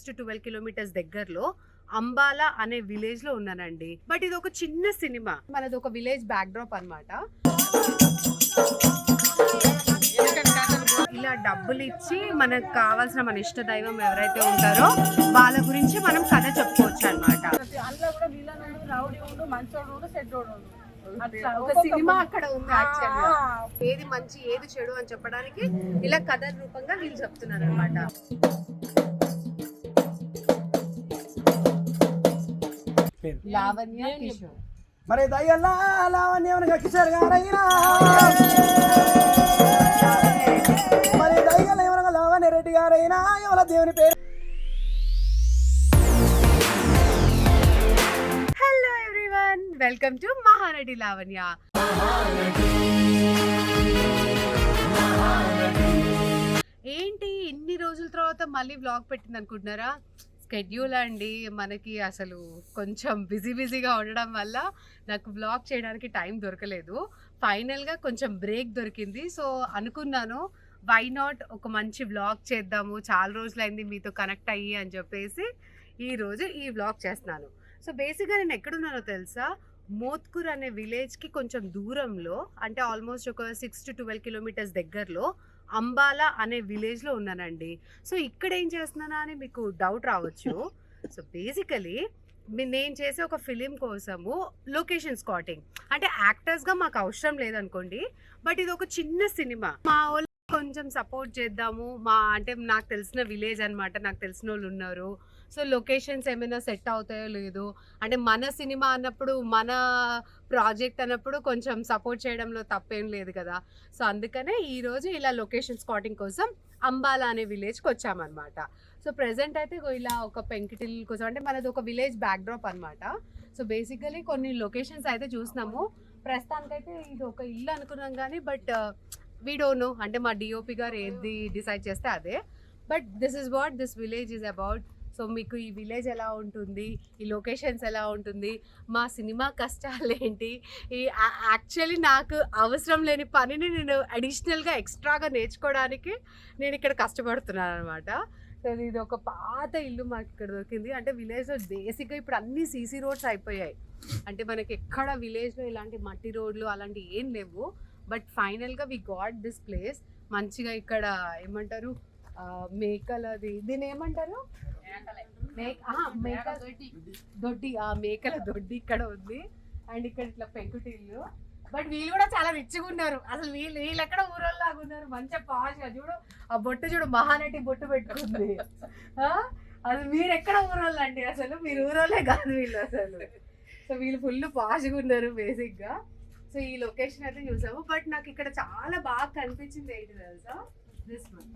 to 12 kilometres దగ్గరలో అంబాలా అనే village లో ఉన్నానండి. బట్ ఇది ఒక చిన్న సినిమా, మనది ఒక విలేజ్ బ్యాక్ డ్రాప్ అన్నమాట. ఇలా డబ్బులు ఇచ్చి మనకు కావాల్సిన మన ఇష్ట దైవం ఎవరైతే ఉంటారో వాళ్ళ గురించి మనం కథ చెప్పుకోవచ్చు అన్నమాట. ఒక సినిమా అక్కడ ఉంది యాక్చువల్గా, ఏది మంచి ఏది చెడు అని చెప్పడానికి ఇలా కథ రూపంగా వీళ్ళు చెప్తున్నారు అనమాట. లావణ్య కిషోర్ మరి దయ్యల్లా లావణ్య కిషోర్ గారైనా మరి దయ్యల ఎవరైనా లావణ్య రెడ్డి గారైనా ఎవరి దేవుని పేరు. Hello everyone, welcome to Mahanati Lavanya. ఏంటి ఇన్ని రోజుల తర్వాత మళ్ళీ వ్లాగ్ పెట్టింది అనుకుంటున్నారా? స్కెడ్యూల్ అండి, మనకి అసలు కొంచెం బిజీగా ఉండడం వల్ల నాకు వ్లాగ్ చేయడానికి టైం దొరకలేదు. ఫైనల్గా కొంచెం బ్రేక్ దొరికింది. సో అనుకున్నాను వై నాట్ ఒక మంచి వ్లాగ్ చేద్దాము, చాలా రోజులైంది మీతో కనెక్ట్ అయ్యి అని చెప్పేసి ఈరోజు ఈ వ్లాగ్ చేస్తున్నాను. సో బేసిక్గా నేను ఎక్కడున్నానో తెలుసా? మోత్కూర్ అనే విలేజ్కి కొంచెం దూరంలో, అంటే ఆల్మోస్ట్ ఒక 6 to 12 కిలోమీటర్స్ దగ్గరలో అంబాలా అనే విలేజ్లో ఉన్నానండి. సో ఇక్కడ ఏం చేస్తున్నానా అని మీకు డౌట్ రావచ్చు. సో బేసికలీ నేను చేసే ఒక ఫిలిం కోసము లొకేషన్ స్పాటింగ్, అంటే యాక్టర్స్గా మాకు అవసరం లేదనుకోండి, బట్ ఇది ఒక చిన్న సినిమా. మా వాళ్ళు కొంచెం సపోర్ట్ చేద్దాము, అంటే నాకు తెలిసిన విలేజ్ అనమాట, నాకు తెలిసిన వాళ్ళు ఉన్నారు. సో లొకేషన్స్ ఏమైనా సెట్ అవుతాయో లేదో, అంటే మన సినిమా అన్నప్పుడు, మన ప్రాజెక్ట్ అన్నప్పుడు కొంచెం సపోర్ట్ చేయడంలో తప్పేం లేదు కదా. సో అందుకనే ఈరోజు ఇలా లొకేషన్ స్పాటింగ్ కోసం అంబాలా అనే విలేజ్కి వచ్చామన్నమాట. సో ప్రెజెంట్ అయితే ఇలా ఒక పెంకిటిల్ కోసం, అంటే మనది ఒక విలేజ్ బ్యాక్ డ్రాప్ అనమాట. సో బేసికలీ కొన్ని లొకేషన్స్ అయితే చూసినాము. ప్రస్తుతానికైతే ఇది ఒక ఇల్లు అనుకున్నాం కానీ, బట్ వీ డోంట్ నో, అంటే మా డిఓపి గారు ఏది డిసైడ్ చేస్తే అదే. But this is what this village is about. So మీకు ఈ విలేజ్ ఎలా ఉంటుంది, ఈ లొకేషన్స్ ఎలా ఉంటుంది, మా సినిమా కష్టాలు ఏంటి, ఈ యాక్చువల్లీ నాకు అవసరం లేని పనిని నేను అడిషనల్గా ఎక్స్ట్రాగా నేర్చుకోవడానికి నేను ఇక్కడ కష్టపడుతున్నాను అనమాట. సో ఇది ఒక పాత ఇల్లు మాకు ఇక్కడ దొరికింది. అంటే విలేజ్లో బేసిక్గా ఇప్పుడు అన్ని సీసీ రోడ్స్ అయిపోయాయి, అంటే మనకి ఎక్కడ విలేజ్లో ఇలాంటి మట్టి రోడ్లు అలాంటివి ఏం లేవు. బట్ ఫైనల్గా వి గాట్ దిస్ ప్లేస్. మంచిగా ఇక్కడ ఏమంటారు, మేకలది, దీని ఏమంటారు, దొడ్డి, మేకల దొడ్డి ఇక్కడ ఉంది. అండ్ ఇక్కడ ఇట్లా పెంకుటిల్లు. బట్ వీళ్ళు కూడా చాలా రిచ్గా ఉన్నారు. అసలు వీళ్ళు ఎక్కడ ఊరోళ్ళలాగా ఉన్నారు, మంచిగా పాష్గా. చూడు ఆ బొట్టు, చూడు మహానటి బొట్టు పెట్టుకుంది. అది మీరు ఎక్కడ ఊరోళ్ళు అండి, అసలు మీరు ఊరోళ్ళే కాదు వీళ్ళు అసలు. సో వీళ్ళు ఫుల్ పాష్గా ఉన్నారు బేసిక్గా. సో ఈ లొకేషన్ అయితే చూసాము. బట్ నాకు ఇక్కడ చాలా బాగా కనిపించింది ఏంటి తెలుసా, దిస్ వన్,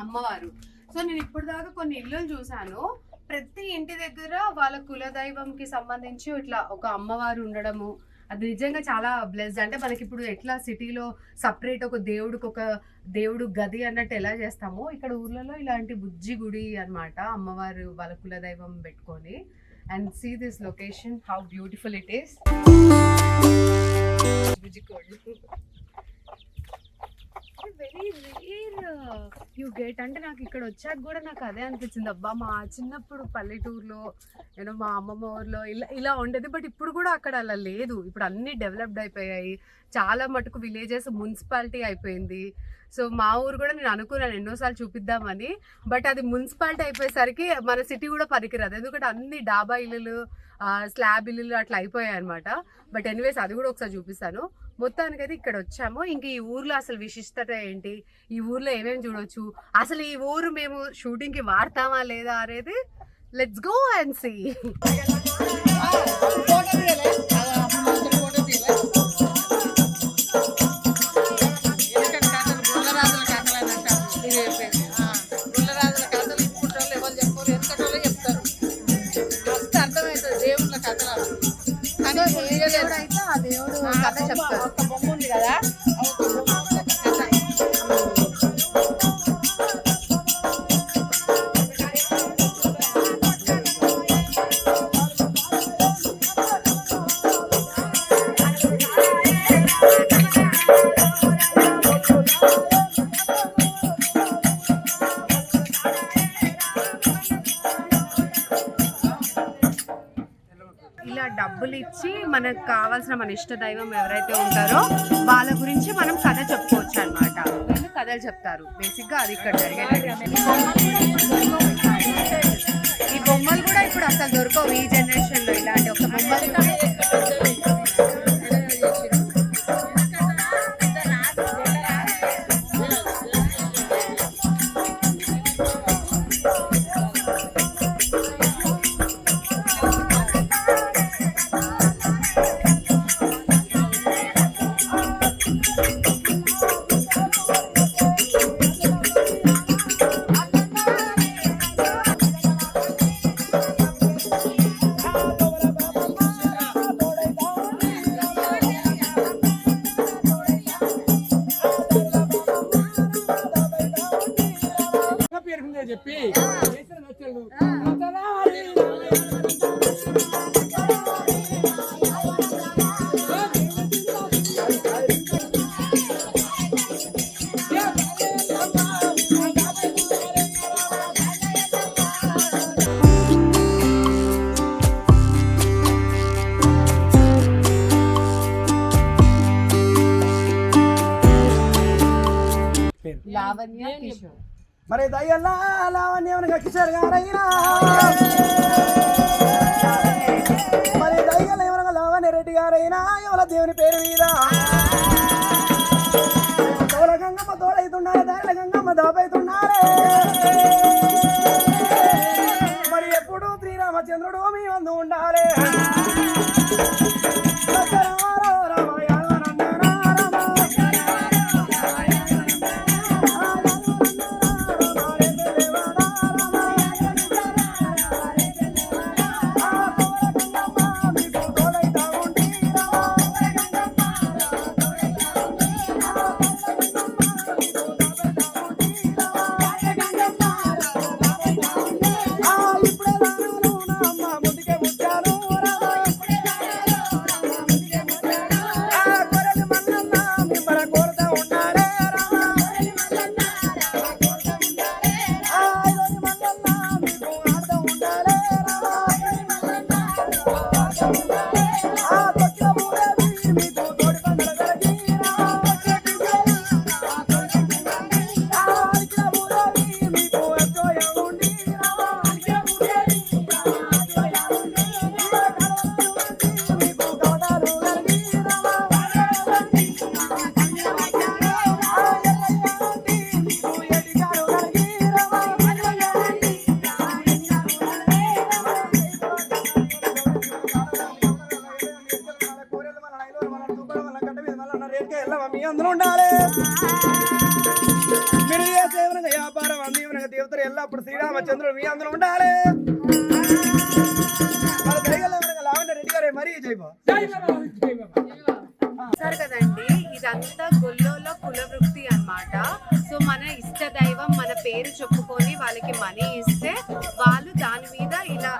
అమ్మవారు. సో నేను ఇప్పుడు దాకా కొన్ని ఇల్లులు చూసాను, ప్రతి ఇంటి దగ్గర వాళ్ళ కులదైవంకి సంబంధించి ఇట్లా ఒక అమ్మవారు ఉండడము, అది నిజంగా చాలా బ్లెస్డ్. అంటే మనకి ఇప్పుడు ఎట్లా సిటీలో సపరేట్ ఒక దేవుడు గది అన్నట్టు ఎలా చేస్తామో, ఇక్కడ ఊర్లలో ఇలాంటి బుజ్జి గుడి అన్నమాట, అమ్మవారు వాళ్ళ కులదైవం పెట్టుకొని. And see this location, how beautiful it is. Very rare you get, అంటే నాకు ఇక్కడ వచ్చాక కూడా నాకు అదే అనిపించింది, అబ్బా మా చిన్నప్పుడు పల్లెటూరులో నేను మా అమ్మమ్మ ఊర్లో ఇలా ఉండేది. బట్ ఇప్పుడు కూడా అక్కడ అలా లేదు, ఇప్పుడు అన్నీ డెవలప్డ్ అయిపోయాయి, చాలా మటుకు విలేజెస్ మున్సిపాలిటీ అయిపోయింది. సో మా ఊరు కూడా నేను అనుకున్నాను ఎన్నోసార్లు చూపిద్దామని, బట్ అది మున్సిపాలిటీ అయిపోయేసరికి మన సిటీ కూడా పనికిరాదు, ఎందుకంటే అన్ని డాబా ఇల్లులు, స్లాబ్ ఇల్లులు అట్లా అయిపోయాయి అనమాట. బట్ ఎనీవేస్ అది కూడా ఒకసారి చూపిస్తాను. మొత్తానికైతే ఇక్కడ వచ్చాము. ఇంక ఈ ఊర్లో అసలు విశిష్టత ఏంటి, ఈ ఊర్లో ఏమేమి చూడొచ్చు, అసలు ఈ ఊరు మేము షూటింగ్కి వాడతామా లేదా అనేది లెట్స్ గో అండ్ సీ. అయితే ఆ దేవుడు కథ చెప్తారు. ఒక బొమ్మ ఉంది కదా, డబ్బులు ఇచ్చి మనకు కావాల్సిన మన ఇష్ట దైవం ఎవరైతే ఉంటారో వాళ్ళ గురించి మనం కథ చెప్పుకోవచ్చు అనమాట. వీళ్ళు కథలు చెప్తారు. బేసిక్గా అది ఇక్కడ జరిగేది. ఈ బొమ్మలు కూడా ఇప్పుడు అసలు దొరకవు ఈ జనరేషన్లో. ఇలాంటి ఒక బొమ్మలు చెప్పి లావణ్య కిషోర్. మరి దయ్యల్లా లావణ్యమనగా కిషోర్ గారైనా మరి దయ్యల ఏమనగా లావణ్య రెడ్డి గారైనా ఎవల దేవుని పేరు మీద తోల గంగమ్మ తోడైతున్నారే, దానిల గంగమ్మ దాపైతున్నారే. మరి ఎప్పుడు శ్రీరామచంద్రుడు మీ వందు ఉండాలి. అందులో ఉండాలి. మీరు ఏ సేవనగా వ్యాపారం అందివనగా దేవతలు ఎల్లప్పుడు శ్రీరామచంద్రుడు మీ అందులో ఉండాలి. మన దైవలవనగా లావణ్య రెడ్డి గారే మరీ జైబా సరే కదండి. ఇదంతా గొల్లోలో కుల వృత్తి అన్నమాట. సో మన ఇష్ట దైవం మన పేరు చెప్పుకొని వాళ్ళకి మనీ ఇస్తే వాళ్ళు దాని మీద ఇలా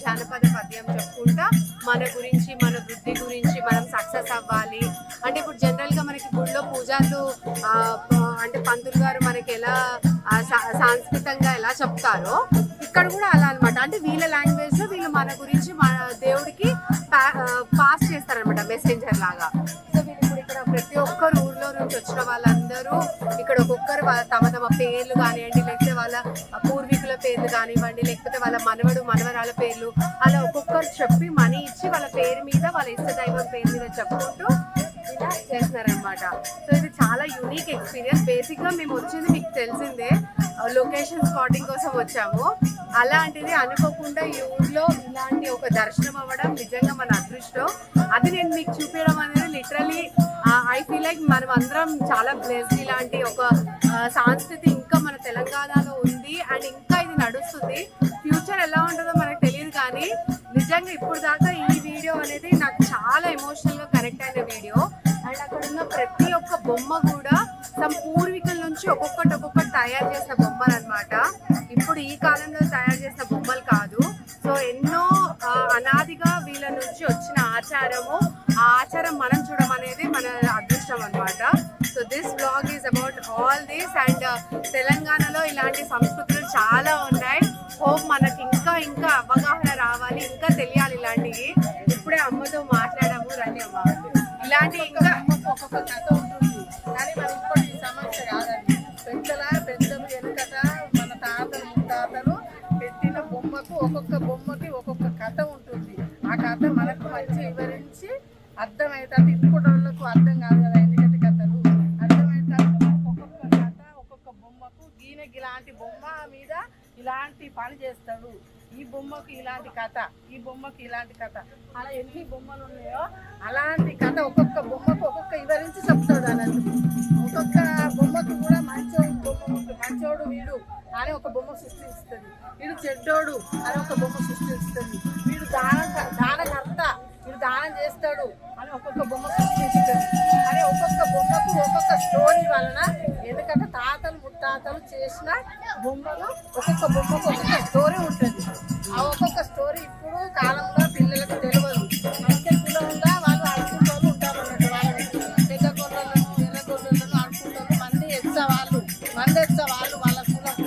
జానపద పద్యం చెప్పుకుంటా మన గురించి, మన వృద్ధి గురించి, మనం సక్సెస్ అవ్వాలి అంటే ఇప్పుడు జనరల్ గా మనకి గుడిలో పూజలు అంటే పంతులు గారు మనకి ఎలా సాంస్కృతికంగా ఎలా చెప్తారో ఇక్కడ కూడా అలా అనమాట. అంటే వీళ్ళ లాంగ్వేజ్ లో వీళ్ళు మన గురించి మన దేవుడికి పాస్ చేస్తారనమాట, మెసెంజర్ లాగా. సో వీళ్ళు ఇప్పుడు ఇక్కడ ప్రతి ఒక్కరు ఊర్లో నుంచి వచ్చిన వాళ్ళందరూ ఇక్కడ ఒక్కొక్కరు తమ తమ పేర్లు కానివ్వండి, లేకపోతే వాళ్ళ పూర్వీకుల పేర్లు కానివ్వండి, లేకపోతే వాళ్ళ మనవడు మనవరాల పేర్లు అలా ఒక్కొక్కరు చెప్పి మనీ ఇచ్చి వాళ్ళ పేరు మీద, వాళ్ళ ఇష్ట దైవం పేరు మీద చెప్పుకుంటూ ఇలా చేస్తున్నారనమాట. సో ఇది చాలా యూనిక్ ఎక్స్పీరియన్స్. బేసిక్ గా మేము వచ్చింది మీకు తెలిసిందే, లొకేషన్ స్పాటింగ్ కోసం వచ్చాము. అలాంటిది అనుకోకుండా ఈ ఊర్లో ఇలాంటి ఒక దర్శనం అవ్వడం నిజంగా మన అదృష్టం. అది నేను మీకు చూపించడం అనేది లిటరలీ ఐ ఫీల్ లైక్ మనం అందరం చాలా బ్లెస్డ్. ఇలాంటి ఒక సంస్కృతి ఇంకా మన తెలంగాణలో ఉంది అండ్ ఇంకా ఇది నడుస్తుంది. ఫ్యూచర్ ఎలా ఉంటుందో మనకు తెలియదు, కానీ నిజంగా ఇప్పుడు దాకా ఈ వీడియో అనేది నాకు చాలా ఎమోషనల్ గా కనెక్ట్ అయిన వీడియో. అండ్ అక్కడ ఉన్న ప్రతి ఒక్క బొమ్మ కూడా తమ పూర్వీకుల నుంచి ఒక్కొక్కటి తయారు చేసిన బొమ్మలు అనమాట. ఇప్పుడు ఈ కాలంలో తయారు చేసిన బొమ్మలు కాదు. సో ఎన్నో అనాదిగా వీళ్ళ నుంచి వచ్చిన ఆచారము, ఆ ఆచారం మనం చూడడం అనేది మన అదృష్టం అనమాట. So this blog is about all this. And తెలంగాణలో ఇలాంటి సంస్కృతులు చాలా ఉన్నాయి. హోప్ మనకి ఇంకా అవగాహన రావాలి, ఇంకా తెలియాలి ఇలాంటివి. పెట్టిన బొమ్మకు ఒక్కొక్క బొమ్మకి ఒక్కొక్క కథ ఉంటుంది. ఆ కథ మనకు మంచిగా వివరించి అర్థమవుతుంది. ఇప్పుడు వాళ్ళకు అర్థం కాదు కదా ఎందుకంటే కథలు అర్థమవుతుంది. ఒక్కొక్క కథ ఒక్కొక్క బొమ్మకు ఇలాంటి బొమ్మ మీద ఇలాంటి పని చేస్తాడు, ఈ బొమ్మకు ఇలాంటి కథ, ఈ బొమ్మకి ఇలాంటి కథ, అలా ఎన్ని బొమ్మలు ఉన్నాయో అలాంటి కథ ఒక్కొక్క బొమ్మకు ఒక్కొక్క వివరించి చెప్తాడు అన్నట్టు. ఒక్కొక్క బొమ్మకు కూడా మంచోడు బొమ్మ ఉంటుంది, మంచోడు వీడు అని ఒక బొమ్మ సృష్టిస్తుంది, వీడు చెడ్డోడు అని ఒక బొమ్మ సృష్టిస్తుంది, వీడు దానకర్త వీడు దానం చేస్తాడు అని ఒక్కొక్క బొమ్మ సృష్టిస్తుంది అని ఒక్కొక్క బొమ్మకు ఒక్కొక్క స్టోరీ వలన. ఎందుకంటే తాతలు ముత్తాతలు చేసిన బొమ్మలు ఒక్కొక్క బొమ్మకు ఒక్కొక్క స్టోరీ ఉంటుంది. ఆ ఒక్కొక్క స్టోరీ ఇప్పుడు కాలంలో పిల్లలకు తెలియదు. అందుకే కులంగా వాళ్ళు ఆడుకుంటూ ఉంటారు అన్నట్టు. వాళ్ళని పెద్ద గొర్రెలను ఎర్ర గొర్రెలను ఆడుకుంటారు. మంది ఎచ్చ వాళ్ళు వాళ్ళ కులం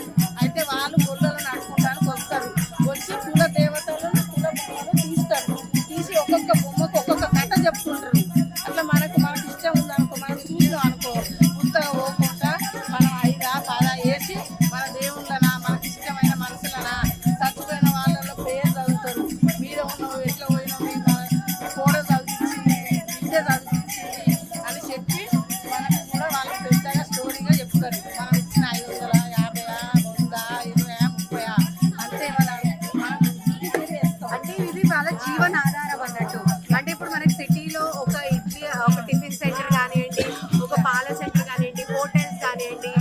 అయితే వాళ్ళు గొర్రెలను ఆడుకుంటానికి వస్తారు. వచ్చి కుల దేవతలను కుల బొమ్మలు తీస్తారు. తీసి ఒక్కొక్క బొమ్మకు ఒక్కొక్క కథ చెప్పుకుంటారు. అట్లా మనకు ఇష్టం ఉందనుకో, మనం చూసాం అనుకో, కొత్తగా పోకుండా మనం 5 10 వేసి మన దేవుళ్ళనా మనకి ఇష్టమైన మనుషులనా చచ్చిపోయిన వాళ్ళలో పేరు చదువుతారు. మీద ఉన్నావు ఎట్లా పోయినావు కోడ చదివించి విద్య చదివించింది అని చెప్పి మనకు కూడా వాళ్ళు పెద్దగా స్టోరీగా చెప్తారు. మనం ఇచ్చిన 500, 50, 100, 20, 30 అంతే మనం చేస్తాం. అంటే ఇది వాళ్ళ జీవనాధారం అన్నట్టు. అంటే ఇప్పుడు మనకి సిటీలో ఒక టిఫిన్ సెంటర్ కానివ్వండి, ఒక పాల సెంటర్ కానివ్వండి, హోటల్స్ కానివ్వండి,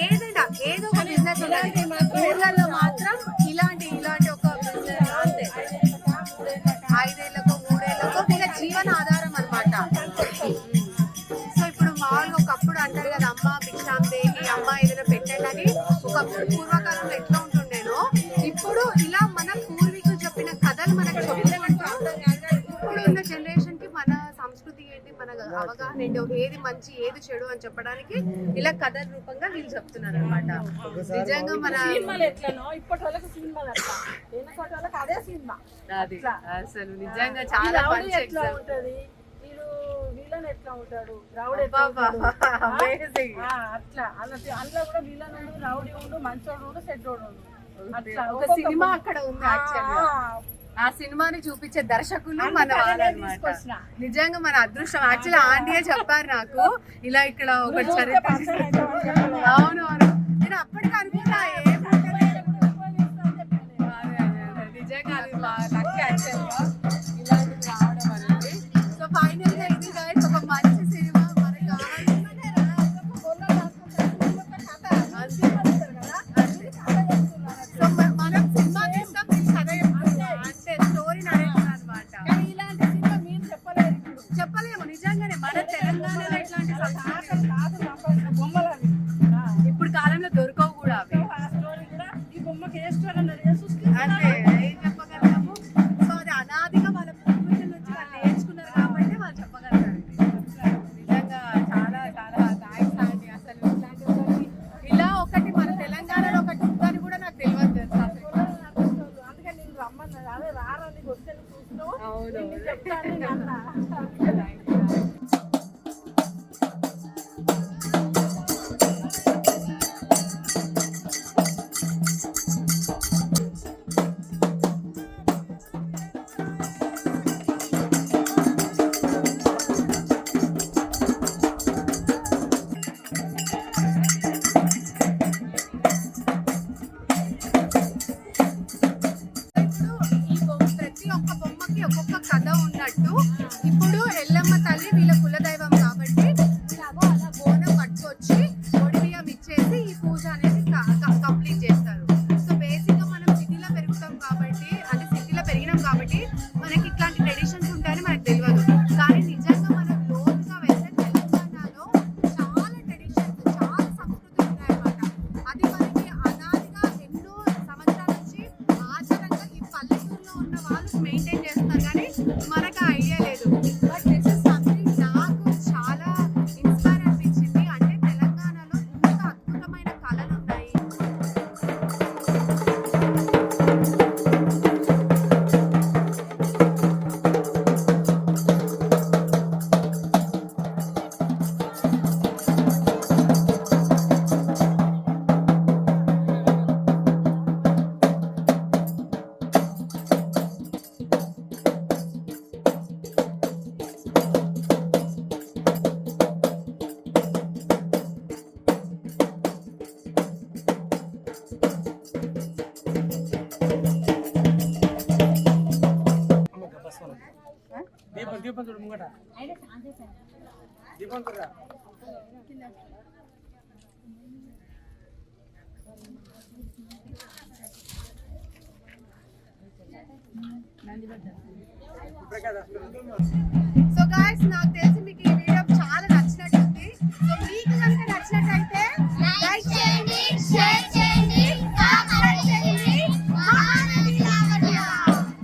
ఏదైనా ఏదో ఒక బిజినెస్ ఉంటుంది. ఊళ్ళల్లో మాత్రం ఇలాంటి ఒక బిజినెస్ అంతే 5 ఏళ్ళకో 3 ఏళ్ళకో వీళ్ళ జీవనాధారం అనమాట. సో ఇప్పుడు మామూలుగా ఒకప్పుడు అంటారు కదా, అమ్మ భిక్షాందేహి, అమ్మ ఏదైనా పెట్టండి అని. ఒకప్పుడు పూర్వకాలంలో ఎట్లా ఉంటుండేనో ఇప్పుడు ఇలా మన పూర్వీకులు చెప్పిన కథలు మనకు ఇప్పుడు ఉన్న జనరేషన్ కి మన సంస్కృతి ఏంటి, మన అవగాహన ఏంటి, ఏది మంచి ఏది చెడు అని చెప్పడానికి ఇలా కథల రూపంగా వీళ్ళు చెప్తున్నారు అనమాట. నిజంగా మన ఇప్పటి వాళ్ళకి సినిమాలు అట్లా, వెనకటి వాళ్ళకి అదే సినిమా. అది అసలు నిజంగా చాలా మంచి ఎట్లా ఉంటది, వీళ్ళని ఎట్లా ఉంటాడు, రౌడీ అట్లా అన్నట్టు. అందులో కూడా వీళ్ళని ఉండు, రౌడీ ఉండు, మంచోడు ఉండు, చెడ్డోడు ఉండు. ఒక సినిమా అక్కడ ఉంది యాక్చువల్గా. ఆ సినిమాని చూపించే దర్శకులు మన వాళ్ళనమాట. నిజంగా మన అదృష్టం. యాక్చువల్లీ ఆంటీయే చెప్పారు నాకు ఇలా ఇక్కడ ఒక చరిత్ర. అవును నేను అప్పటికి అనుకున్నా నిజంగా అది లక్ యాక్చువల్గా ఇలాంటిది రావడం అనేది. సో ఫైనల్ గా ఇది గైస్ ఒక మంచి సినిమా మనకి సో మనం సినిమా తీస్తాం, కథ అంటే స్టోరీ నరేషన్ అనమాట. చెప్పలేము నిజంగానే మన తెలంగాణలో ఇట్లాంటి బొమ్మలు ఇప్పుడు కాలంలో దొరకవు కూడా అవి. ఈ బొమ్మకి ఏ స్టోరీ అన్నది అంటే ఏం చెప్పగలుగుతాము. సో అది అనాదిగా వాళ్ళ పూర్వీకుల నుంచి వాళ్ళు నేర్చుకున్నారు కాబట్టి వాళ్ళు చెప్పగలుగుతారు. నిజంగా చాలా చాలా థ్యాంక్స్ అండి. అసలు ఇట్లాంటి ఇలా ఒకటి మన తెలంగాణలో ఒకటి ఉందని కూడా నాకు తెలియదు తెలుసు అసలు. అందుకే నేను రమ్మన్నా, అదే రారని వస్తే చూస్తున్నావు. అవును చెప్తాను. ప్రతి ఒక్క బొమ్మకి ఒక్కొక్క కథ ఉన్నట్టు. ఇప్పుడు ఎల్లమ్మ తల్లి వీళ్ళ కులదైవం కాబట్టి ఇలాగో అలా బోనం పట్టుకొచ్చి ఒడి బియ్యం ఇచ్చేసి ఈ పూజ అనేది కంప్లీట్ చేస్తారు. సో బేసిక్ గా మనం సిటీలో పెరుగుతాం కాబట్టి, అంటే సిటీలో పెరిగినాం కాబట్టి మనకి ఇట్లాంటి ట్రెడిషన్స్ ఉంటాయని మనకు తెలియదు. కానీ నిజంగా మనం లోతుగా వెళ్తే తెలంగాణలో చాలా ట్రెడిషన్స్, చాలా సంస్కృతులు ఉన్నాయన్నమాట. అది మనకి అనాదిగా ఎన్నో సంవత్సరాల నుంచి ఆచారంగా ఈ పల్లెటూరులో ఉన్న వాళ్ళు మెయింటైన్ చేస్తున్నారు. కానీ మనకు ఐడియా లేదు. బట్ దిస్ ఇస్ సంథింగ్ నాకు చాలా ఇన్స్పైర్ అనిపించింది. అంటే తెలంగాణలో ఇంత అద్భుతమైన కళలు ఉన్నాయి. దీపం చూడు ముంగట దీపం చూడరా సో గాయ్స్ నాకు